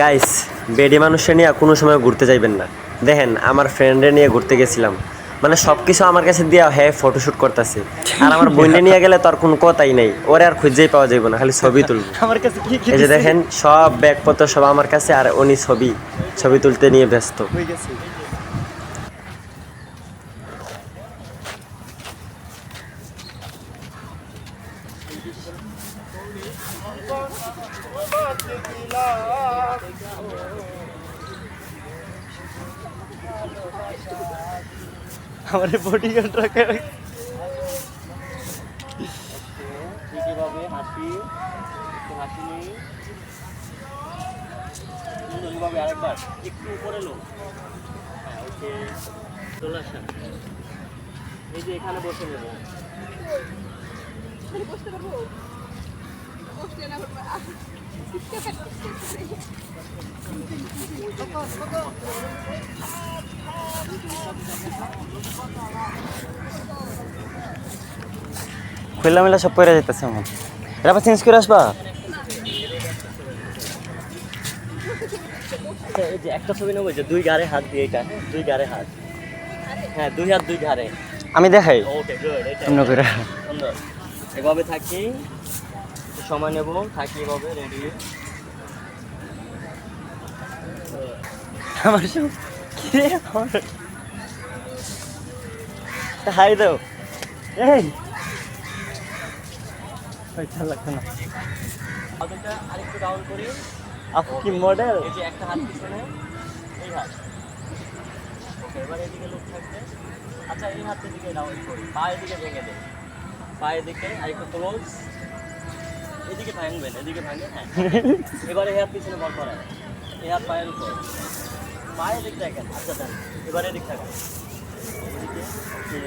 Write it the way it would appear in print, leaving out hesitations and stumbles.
Guys, বেডি মানুষের নিয়ে কোনো সময় ঘুরতে যাইবেন না। দেখেন, আমার ফ্রেন্ডে নিয়ে ঘুরতে গেছিলাম, মানে সব কিছু আমার কাছে দিয়া হ্যাঁ ফটোশ্যুট করতেছে। আর আমার বোনকে নিয়ে গেলে তো আর কোনো কথাই নেই, ওরে আর খুঁজেই পাওয়া যাইব না, খালি ছবি তুলবো। আমার কাছে কি কি এই যে দিছে? দেখেন, সব ব্যাগপত্র সব আমার কাছে, আর উনি ছবি ছবি তুলতে নিয়ে ব্যস্ত। হয়ে গেছে। আমার বডি গার্ড রাখা ঠিকইভাবে হাসি, একটু হাসি নেই, সুন্দরভাবে আরেকবার একটু উপরে লো। হ্যাঁ, ওকে, চলে আসেন। এই যে এখানে বসে নেব। বসতে পারবো? বসতে না পারবো। খোলা মেলা সব পরে যাইতেছে আমার। এটা আবার চেঞ্জ করে আসবা? আচ্ছা, এই যে একটা ছবি নেবো, যে দুই গাড়ে হাত দিয়ে, এটা দুই গাড়ে হাত, হ্যাঁ দুই হাত দুই ঘাড়ে। আমি দেখাই ওকে, গুড, এটা অন্য করে। সুন্দর। এভাবে থাকি, একটু সময় নেব, থাকি এভাবে, রেডি। আমার সব কি রে আমার হাই দাও। এই পয়সা লাগতো না। হাতটা আরেকটু ডাউন করি। আপু কি মডেল? এই যে একটা হাত পিছনে, এই হাত। ওকে, এবার এদিকে লোক থাকবে। আচ্ছা, এই হাতের দিকে ডাউন করি, পায়ের দিকে ভেঙে দেয়, পায়ের দিকে আরেকটু ক্লোজ। এদিকে ভাঙবেন, এদিকে ভাঙবেন, হ্যাঁ। এবারে এই হাত পিছনে বল করেন, এই হাত পায়ের উপর, পায়ের দিক দেখেন। আচ্ছা দেন, এবারে এদিক থাকেন, এদিকে, ওকে।